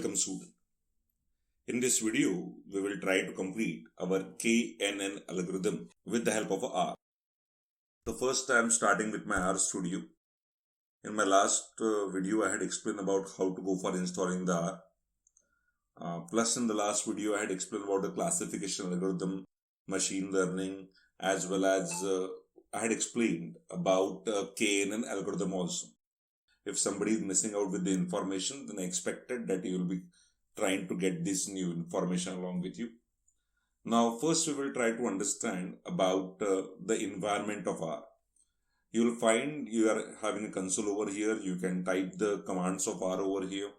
welcome student. In this video, we will try to complete our KNN algorithm with the help of R. So first I am starting with my R Studio. In my last video, I had explained about how to go for installing the R. Plus in the last video, I had explained about the classification algorithm, machine learning, as well as I had explained about KNN algorithm also. If somebody is missing out with the information, then I expected that you will be trying to get this new information along with you. Now, first we will try to understand about the environment of R. You will find you are having a console over here. You can type the commands of R over here.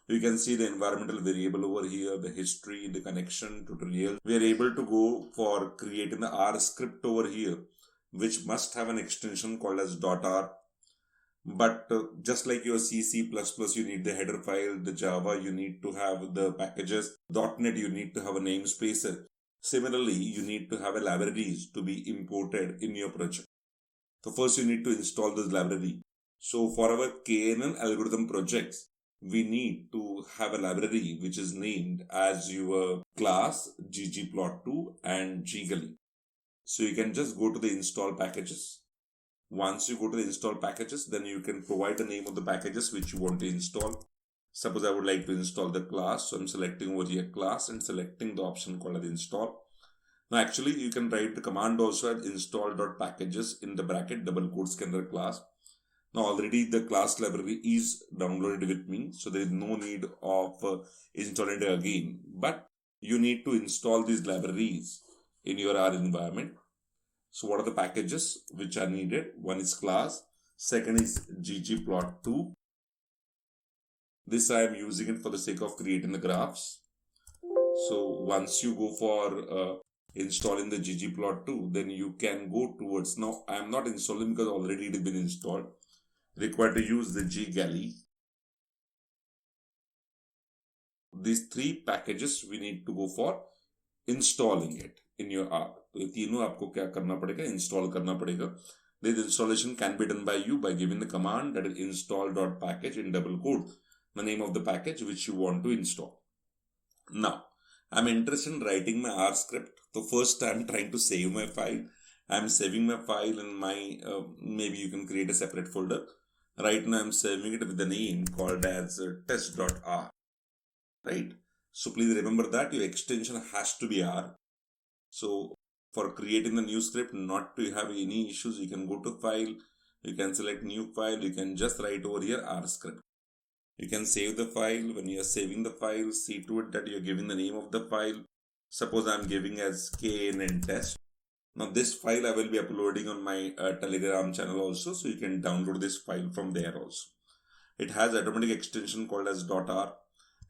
You can see the environmental variable over here, the history, the connection, tutorial. We are able to go for creating the R script over here, which must have an extension called as .r. But just like your C, C++, you need the header file, the Java, you need to have the packages, .NET, you need to have a namespace. Similarly, you need to have a libraries to be imported in your project. So first you need to install this library. So for our KNN algorithm projects, we need to have a library which is named as your class, ggplot2 and ggully. So you can just go to the install packages. Once you go to the install packages, then you can provide the name of the packages which you want to install. Suppose I would like to install the class. So I'm selecting over here class and selecting the option called as install. Now actually you can write the command also as install.packages in the bracket double quotes class. Now already the class library is downloaded with me. So there is no need of installing it again. But you need to install these libraries in your R environment. So what are the packages which are needed? One is class, second is ggplot2. This I am using it for the sake of creating the graphs. So once you go for installing the ggplot2, then you can go towards, now I am not installing because already it has been installed. Required to use the ggully. These three packages we need to go for installing it in your R. तो ये तीनों आपको क्या करना पड़ेगा, install करना पड़ेगा. This installation can be done by you by giving the command that is install.package in double quote, the name of the package which you want to install. Now, I'm interested in writing my R script. So first I'm trying to save my file. I'm saving my file in my, maybe you can create a separate folder. Right now I'm saving it with the name called as test.r. Right? So please remember that your extension has to be R. So for creating the new script, not to have any issues, you can go to file, you can select new file, you can just write over here R script. You can save the file. When you are saving the file, see to it that you are giving the name of the file. Suppose I am giving as KNN test. Now this file I will be uploading on my Telegram channel also, so you can download this file from there also. It has automatic extension called as .r.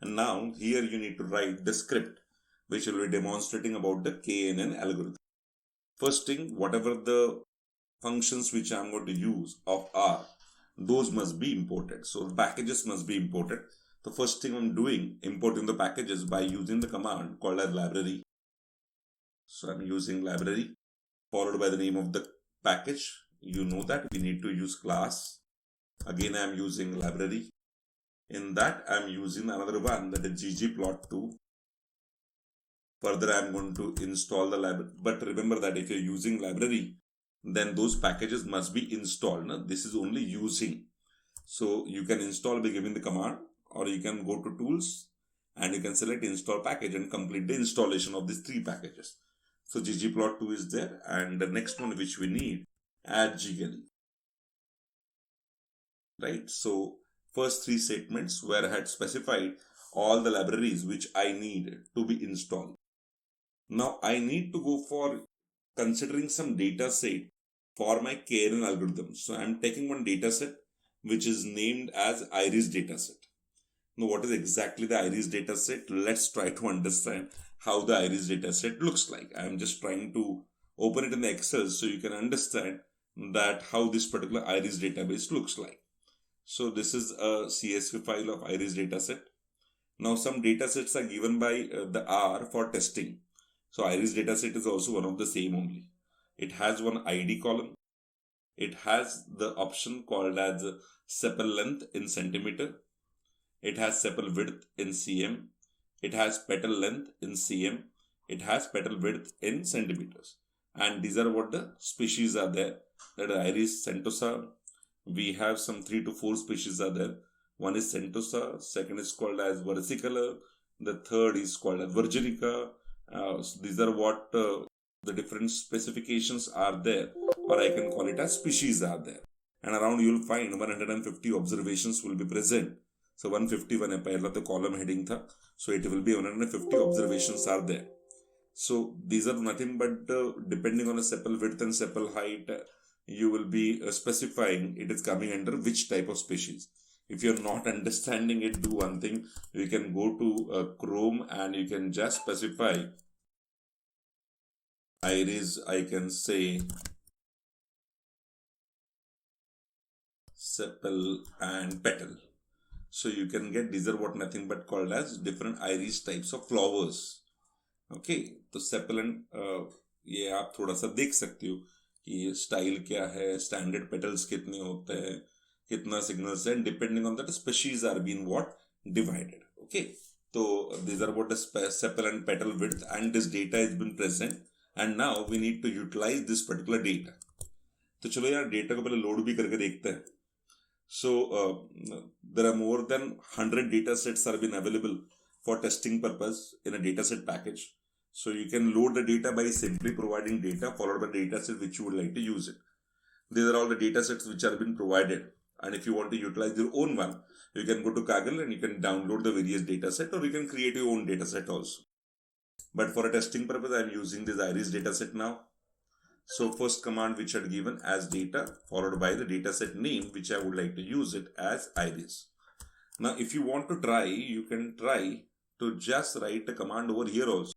And now here you need to write the script which will be demonstrating about the KNN algorithm. First thing, whatever the functions which I am going to use of R, those must be imported. So the packages must be imported. The first thing I'm doing, importing the packages by using the command called as library. So I'm using library followed by the name of the package. You know that we need to use class. Again, I'm using library. In that, I'm using another one, that is ggplot2. Further, I'm going to install the library. But remember that if you're using library, then those packages must be installed. No? This is only using. So you can install by giving the command, or you can go to tools and you can select install package and complete the installation of these three packages. So ggplot2 is there, and the next one which we need, add ggully. Right? So first three statements where I had specified all the libraries which I need to be installed. Now I need to go for considering some data set for my KNN algorithm. So I'm taking one data set which is named as iris dataset. Now what is exactly the iris dataset? Let's try to understand how the iris dataset looks like. I'm just trying to open it in the Excel so you can understand that how this particular iris database looks like. So this is a CSV file of iris dataset. Now some datasets are given by the R for testing. So iris dataset is also one of the same only. It has one ID column. It has the option called as sepal length in centimeter. it has sepal width in cm, it has petal length in cm, it has petal width in centimeters. And these are what the species are there. That is Iris centosa. We have some 3 to 4 species are there. One is centosa, second is called as versicolor, the third is called as virginica. So these are what the different specifications are there, or I can call it as species are there. And around you will find 150 observations will be present. So 151 है पहला तो column heading था, so it will be 150 observations are there. So these are nothing but depending on the sepal width and sepal height, you will be specifying it is coming under which type of species. If you're not understanding it, do one thing. You can go to Chrome and you can just specify iris, I can say sepal and petal. So you can get these are what nothing but called as different iris types of flowers. Okay, तो sepal and ये आप थोड़ा सा देख सकते हो कि style क्या है, स्टैंडर्ड पेटल्स कितने होते हैं, कितना सिग्नल्स है, depending on that species are been what divided. Okay, तो these are what the sepal and petal width, and this data has been present, and now we need to utilize this particular data. तो चलो यार data को पहले load भी करके देखते हैं. So there are more than 100 data sets are been available for testing purpose in a dataset package. So you can load the data by simply providing data followed by dataset which you would like to use it. These are all the datasets which are been provided. And if you want to utilize your own one, you can go to Kaggle and you can download the various dataset, or you can create your own dataset also. But for a testing purpose, I am using this iris dataset now. So first command which are given as data followed by the dataset name which I would like to use it as iris. Now if you want to try, you can try to just write a command over here also.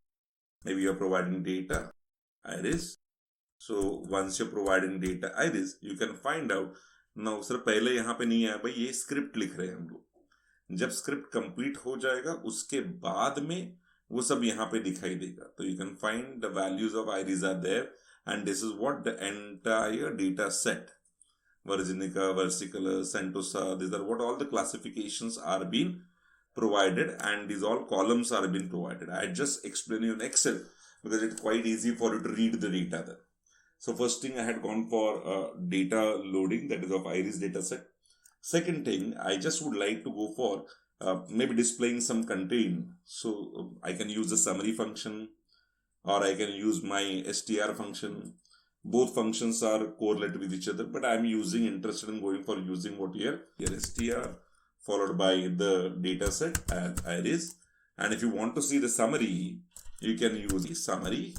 Maybe you are providing data iris. So once you're providing data iris, you can find out. Now sir पहले यहाँ पे नहीं आया भाई, ये script लिख रहे हैं हम लोग. जब स्क्रिप्ट कंप्लीट हो जाएगा उसके बाद में वो सब यहाँ पे दिखाई देगा. तो you can find the values of iris are there, and this is what the entire data set, virginica, versicolor, centosa, these are what all the classifications are being provided, and these all columns are being provided. I just explain you in Excel because it's quite easy for you to read the data there. So first thing I had gone for data loading, that is of iris dataset. Second thing, I just would like to go for maybe displaying some content. So I can use the summary function, or I can use my str function. Both functions are correlated with each other, but I'm interested in going for using what here str followed by the dataset and iris. And if you want to see the summary, you can use the summary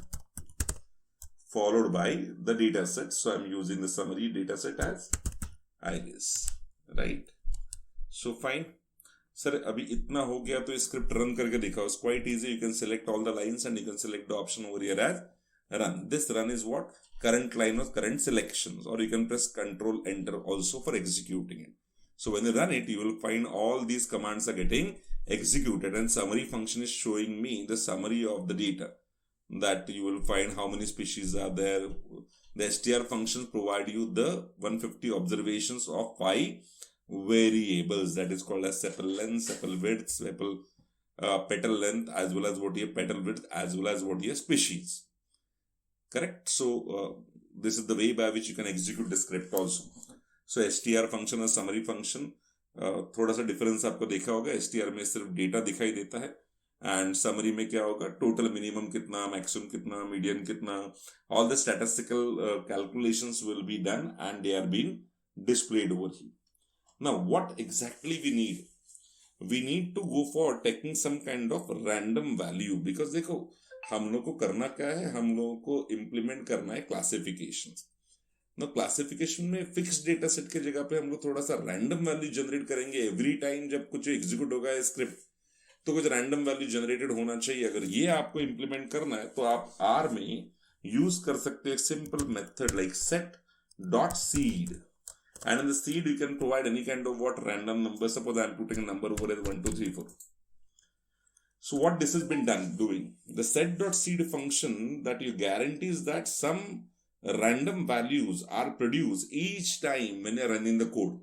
followed by the dataset. So I'm using the summary dataset as iris, right? So fine. Sir, अभी इतना हो गया तो script run करके दिखाओ. It's quite easy. You can select all the lines and you can select the option over here as run. This run is what? Current line of current selections, or you can press Control Enter also for executing it. So when you run it, you will find all these commands are getting executed, and summary function is showing me the summary of the data. That you will find how many species are there. The str functions provide you the 150 observations of 5 variables, that is called as sepal length, sepal width, sepal petal length, as well as what your petal width, as well as what your species. Correct? So this is the way by which you can execute the script also. So str function और summary function थोड़ा सा difference आपको देखा होगा. str में सिर्फ data दिखाई देता है, एंड समरी में क्या होगा, टोटल मिनिमम कितना, मैक्सिमम कितना, मीडियन कितना, all the statistical calculations will be done and they are being displayed over here. Now what exactly we need? We need to go for taking some kind of random value, because देखो हम लोग को करना क्या है, हम लोगों को इम्प्लीमेंट करना है क्लासिफिकेशन. ना क्लासिफिकेशन में फिक्स डेटा सेट के जगह पे हम लोग थोड़ा सा रैंडम वैल्यू जनरेट करेंगे. एवरी टाइम जब कुछ एग्जीक्यूट होगा स्क्रिप्ट तो कुछ रैंडम वैल्यू जनरेटेड होना चाहिए. अगर ये आपको इम्प्लीमेंट करना है तो आप आर में यूज कर सकते हैं simple method like set dot seed, and in the seed you can provide any kind of what random number. Suppose I am putting a number over as 1 2 3 4. So what this has been done doing, the set dot seed function that you guarantees that some random values are produced each time when you are running the code.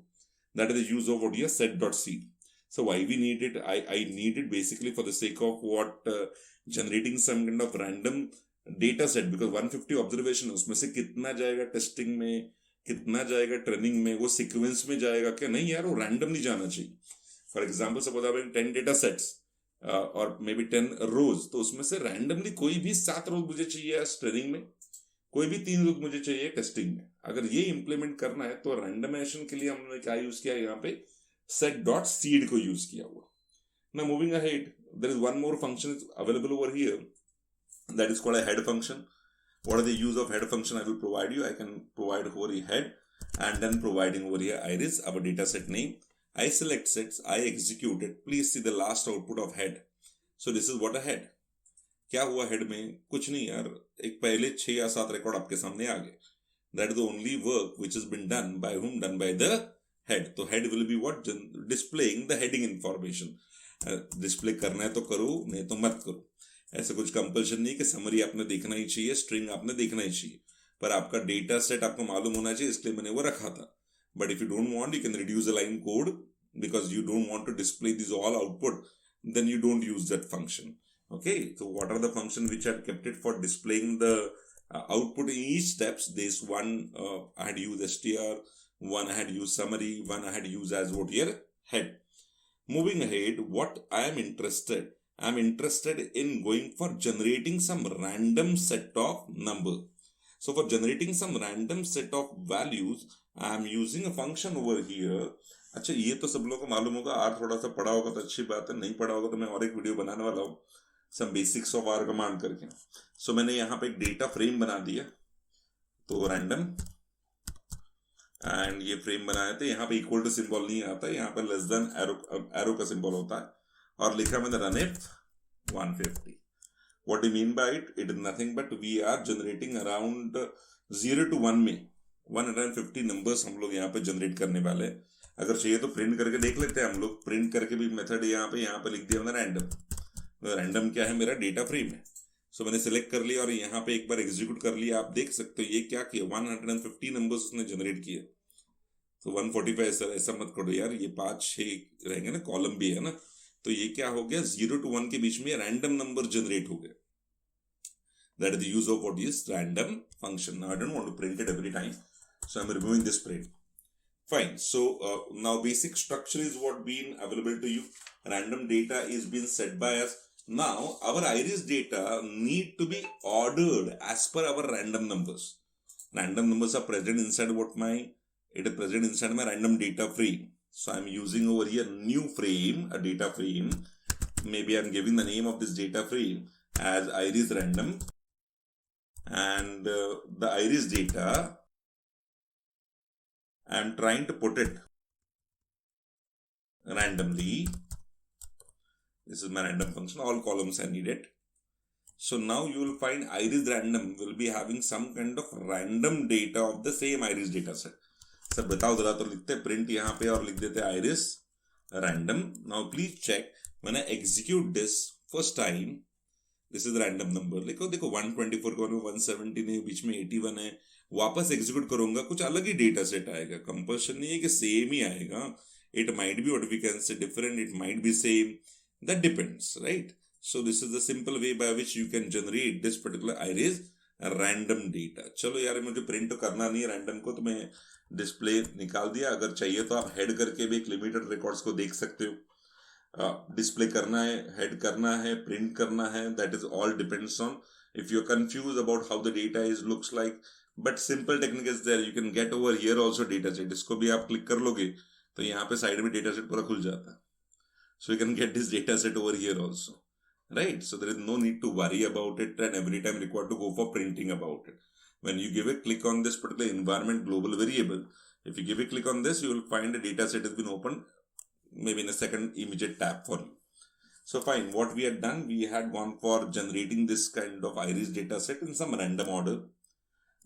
That is the use of what your set dot seed. So why we need it? I need it basically for the sake of what generating some kind of random data set, because 150 observation है, उसमें से कितना जाएगा testing में, कितना जाएगा training में, वो सीक्वेंस में जाएगा क्या, नहीं यार, वो रैंडमली जाना चाहिए. फॉर एग्जाम्पल सपोज आप 10 डेटा सेट्स और मे बी 10 रोज, तो उसमें से रैंडमली कोई भी 7 रोज मुझे चाहिए ट्रेनिंग में, कोई भी 3 रोज मुझे चाहिए टेस्टिंग में. अगर ये इंप्लीमेंट करना है तो रैंडमाइजेशन के लिए हमने क्या यूज किया, यहाँ पे set.seed को यूज किया हुआ. Now moving ahead, there is one more function available over here, that is called a head function. What are the use of head function? I will provide you. I can provide over here head, and then providing over here iris, our data set name. I select sets, I execute it. Please see the last output of head. So this is what a head. क्या हुआ head में? कुछ नहीं यार, एक पहले 6 या 7 record आपके सामने आ गए. That is the only work which has been done by whom? Done by the head. तो head will be what? Displaying the heading information. Display करना है तो करो, नहीं तो मत करो. ऐसा कुछ कंपल्शन नहीं कि समरी आपने देखना ही चाहिए, स्ट्रिंग आपने देखना ही चाहिए, पर आपका डेटा सेट आपको मालूम होना चाहिए, इसलिए मैंने वो रखा था. But if you don't want, you can reduce the line code, because you don't want to display this all output, then you don't use that function. Okay, so what are the functions which are kept it for displaying the output in each steps? This one I had used str, one I had used summary, one I had used as what here head. Moving ahead, what I am interested, I'm interested in going for generating some random set of number. So for generating some random set of values, I am using a function over here. अच्छा, ये तो सब लोगों को मालूम होगा, are थोड़ा सा पढ़ा होगा तो अच्छी बात है, नहीं पढ़ा होगा तो मैं और एक वीडियो बनाने वाला हूँ some basics of R command करके. सो मैंने यहाँ पे एक डेटा फ्रेम बना दिया, तो रैंडम, एंड ये फ्रेम बनाए थे. यहाँ पे इक्वल टू सिंबल नहीं आता, यहाँ पे लेस देन एरो का सिंबल होता है, और लिखा मैंने run if 150. What do mean by it? It is nothing but we are generating around 0 to 1 में 150 नंबर्स हम लोग यहाँ पे जनरेट करने वाले हैं. अगर चाहिए तो प्रिंट करके देख लेते हैं हम लोग. प्रिंट करके भी मेथड यहाँ पे लिख दिया मैंने रैंडम. रैंडम क्या है? मेरा डेटा फ्रेम है. सो मैंने सिलेक्ट कर लिया और यहाँ पे एक बार एग्जीक्यूट कर लिया. आप देख सकते हो ये क्या किया, 150 नंबर्स उसने जनरेट किए. तो 145 सर ऐसा मत करो यार, ये 5-6 रहेंगे ना, कॉलम भी है ना, तो ये क्या हो गया, 0 to 1 के बीच में रैंडम नंबर जनरेट हो गए. That is the use of what is random function. I don't want to print it every time, so I'm removing this print. Fine. So now basic structure is what being available to you. Random data is being set by us. Now our iris data need to be ordered as per our random numbers. Random numbers are present inside it is present inside my random data frame. So I'm using over here new frame, a data frame. Maybe I'm giving the name of this data frame as iris random, and the iris data I'm trying to put it randomly. This is my random function. All columns I need it. So now you will find iris random will be having some kind of random data of the same iris data set. Sir बताओ जरा, तो लिखते हैं print यहाँ पे और लिख देते हैं iris random. Now please check when I execute this first time. This is random number. देखो 124 को 170 नहीं, बीच में 81 है. वापस एग्जीक्यूट करूंगा, कुछ अलग ही डेटा सेट आएगा. कंपल्शन नहीं है कि सेम ही आएगा. It might be what we can say different, it might be same, that depends, right. So this is the simple way by which you can generate this particular iris random data. चलो यार, मुझे print तो करना नहीं है random को, तो मैं डिस्प्ले निकाल दिया. अगर चाहिए तो आप हेड करके भी एक लिमिटेड रिकॉर्ड्स को देख सकते हो. डिस्प्ले करना है, हेड करना है, प्रिंट करना है, that is all depends on. If you are confuse about how the data is looks like, but simple technique is there. You can get over here also data set. इसको भी आप click कर लोगे तो यहाँ पे साइड में data set पूरा खुल जाता है. So you can get this data set over here also, right. So there is no need to worry about it and every time required to go for printing about it. When you give a click on this particular environment global variable, if you give a click on this, you will find a data set has been opened maybe in a second immediate tab for you. So fine, what we had done, we had gone for generating this kind of iris data set in some random order.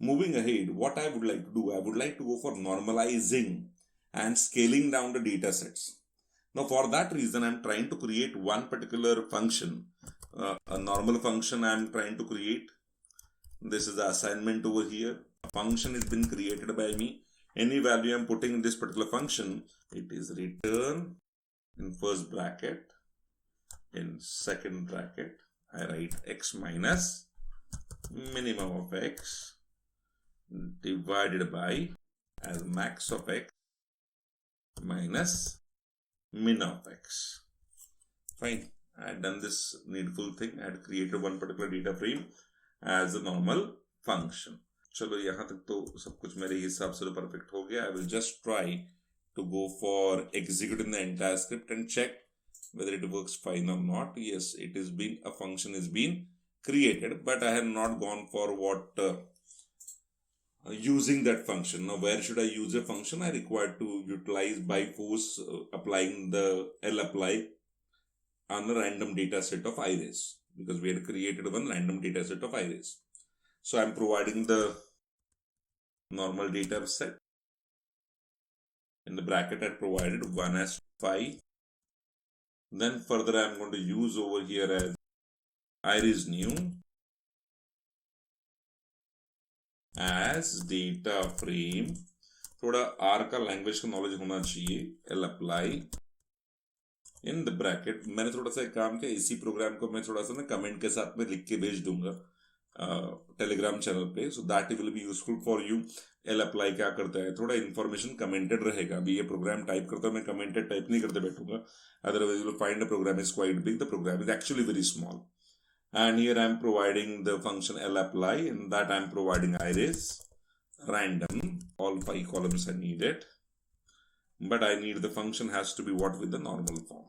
Moving ahead, what I would like to do, I would like to go for normalizing and scaling down the data sets. Now for that reason, I'm trying to create one particular function, a normal function I'm trying to create. This is the assignment over here. A function has been created by me. Any value I'm putting in this particular function, it is return in first bracket, in second bracket, I write x minus minimum of x divided by as max of x minus min of x. Fine. I had done this needful thing. I had created one particular data frame as a normal function. चलो यहाँ तक तो सब कुछ मेरे हिसाब से तो perfect हो गया. I will just try to go for executing the entire script and check whether it works fine or not. Yes, it is been, a function is being created, but I have not gone for what using that function. Now, where should I use a function? I require to utilize by force applying the lapply on a random data set of iris, because we had created one random data set of iris. So I'm providing the normal data set. In the bracket I provided 1 as 5. Then further I'm going to use over here as iris new as data frame. थोड़ा R का language का knowledge होना चाहिए. Apply in the bracket. मैंने थोड़ा सा एक काम किया, इसी प्रोग्राम को मैं थोड़ा सा ना कमेंट के साथ में लिख के भेज दूंगा टेलीग्राम चैनल पे, so that will be useful for you. apply क्या करता है, थोड़ा इन्फॉर्मेशन कमेंटेड रहेगा. अभी ये प्रोग्राम टाइप करता हूँ मैं, कमेंटेड टाइप नहीं करते बैठूंगा, otherwise you will find the program is quite big. The program is actually very small. And here I am providing the function lapply, in that I am providing iris random. All 5 columns are needed, but I need the function has to be what with the normal form.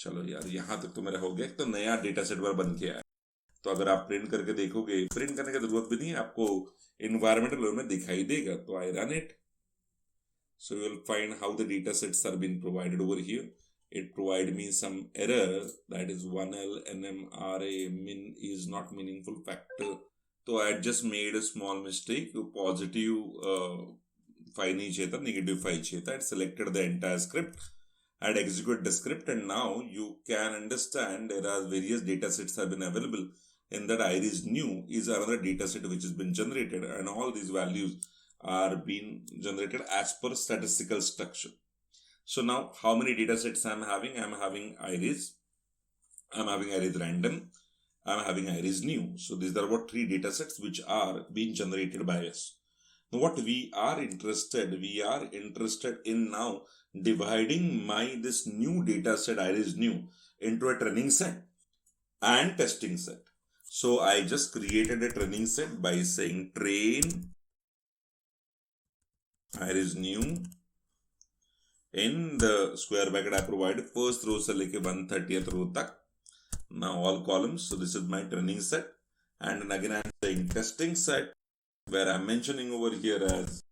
चलो यार, यहाँ तक तो मेरा हो गया. तो नया डेटा सेट बार बन गया है. तो अगर आप प्रिंट करके देखोगे, प्रिंट करने की जरूरत भी नहीं है, आपको environmental level में दिखाई देगा. तो I run it. So you will find how the data sets are being provided over here. It provide me some error, that is 1L NMRA min is not meaningful factor. So I just made a small mistake. Positive 5 नहीं चाहिए था, negative 5 चाहिए था. I selected the entire script. I executed the script, and now you can understand there are various data sets have been available. In that iris new is another data set which has been generated, and all these values are being generated as per statistical structure. So now, how many data sets I am having? I am having iris, I am having iris random, I am having iris new. So these are what 3 data sets which are being generated by us. Now what we are interested in now dividing this new data set iris new into a training set and testing set. So I just created a training set by saying train iris new. In the square bracket I provided first row से लेके 130th row तक. Now all columns. So this is my training set, and then again I am saying testing set, where I am mentioning over here as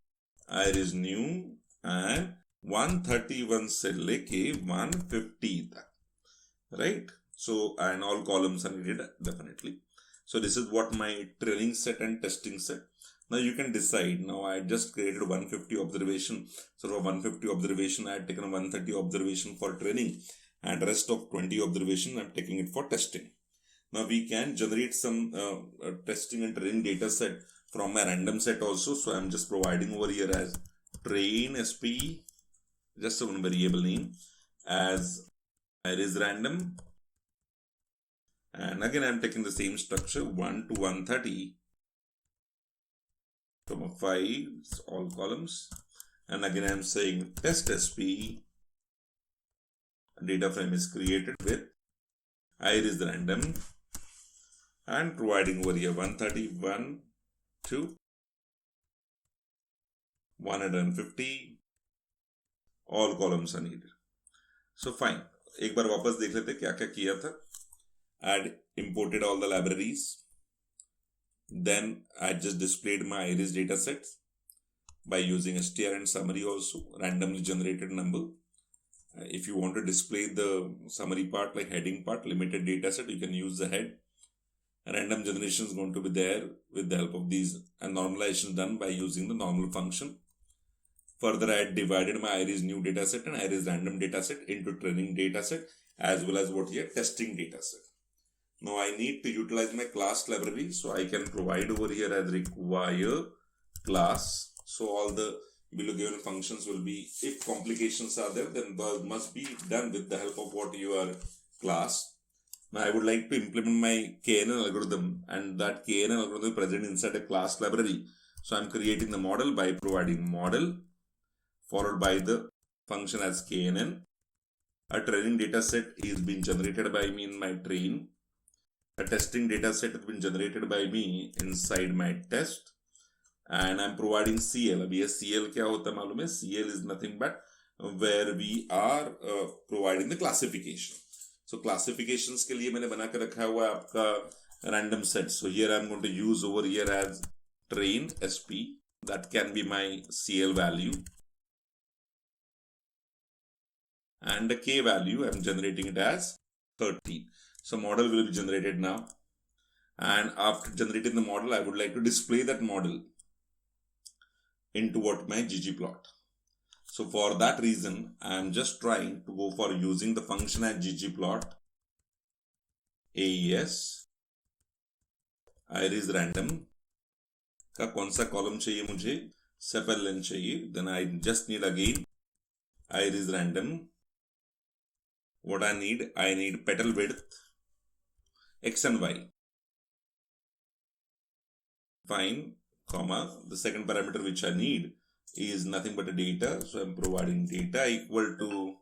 iris new and 131 से लेके 150 तक, right? So and all columns are needed definitely. So this is what my training set and testing set. Now you can decide. Now I just created 150 observation. So for 150 observation, I had taken 130 observation for training, and rest of 20 observation I'm taking it for testing. Now we can generate some testing and training data set from my random set also. So I'm just providing over here as train sp, just one variable name as iris random, and again I'm taking the same structure 1 to 130. 5, all columns, and again I am saying test sp, data frame is created with iris random, and providing over here 131 to 150, all columns are needed. So fine, एक बार वापस देख लेते क्या क्या किया था. I had imported all the libraries. Then I just displayed my iris data sets by using str and summary also, randomly generated number. If you want to display the summary part like heading part, limited data set, you can use the head. Random generation is going to be there with the help of these, and normalization done by using the normal function. Further, I had divided my iris new data set and iris random data set into training data set as well as what here testing data set. Now I need to utilize my class library, so I can provide over here as require class. So all the below given functions will be, if complications are there, then those must be done with the help of what your class. Now I would like to implement my KNN algorithm, and that KNN algorithm is present inside a class library. So I'm creating the model by providing model followed by the function as KNN. A training data set is being generated by me in my train. A testing data set has been generated by me inside my test. And I'm providing CL. अब ये CL क्या होता है मालूम है? CL is nothing but where we are providing the classification. So classifications के लिए मैंने बना के रखा हुआ है आपका random set. So here I'm going to use over here as train SP. That can be my CL value. And the K value, I'm generating it as 13. So model will be generated now. And after generating the model, I would like to display that model into what my ggplot. So for that reason, I am just trying to go for using the function as ggplot, AES, iris random का कौन सा column चाहिए मुझे, sepal length चाहिए. Then I just need again iris random. What I need petal width, X and Y. Fine, comma, the second parameter which I need is nothing but a data. So I'm providing data equal to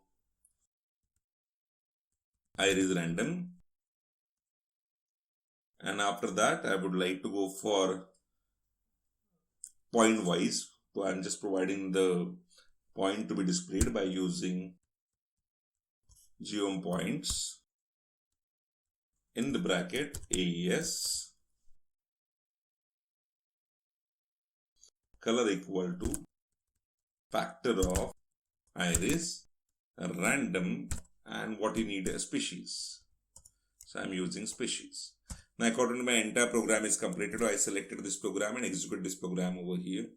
iris random. And after that, I would like to go for point wise. So I'm just providing the point to be displayed by using geom points in the bracket AES. Color equal to factor of iris random, and what you need a species. So I'm using species. Now according to my entire program is completed, I selected this program and execute this program over here.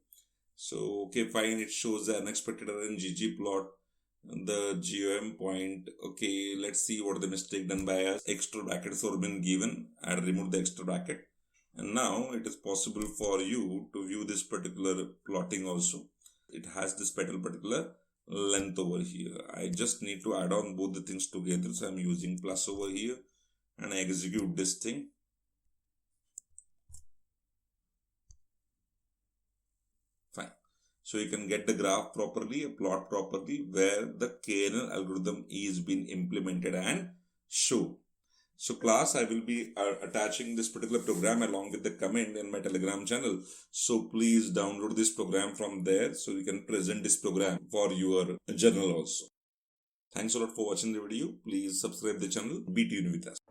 So okay, fine, it shows the unexpected error in ggplot, the geom point. Okay, let's see what the mistake done by us. Extra brackets have been given. I had removed the extra bracket. And now it is possible for you to view this particular plotting also. It has this particular length over here. I just need to add on both the things together. So I'm using plus over here and I execute this thing. Fine. So you can get the graph properly, a plot properly, where the KNN algorithm is being implemented and shown. So class, I will be attaching this particular program along with the comment in my Telegram channel. So please download this program from there so you can present this program for your journal also. Thanks a lot for watching the video. Please subscribe the channel. Be tuned with us.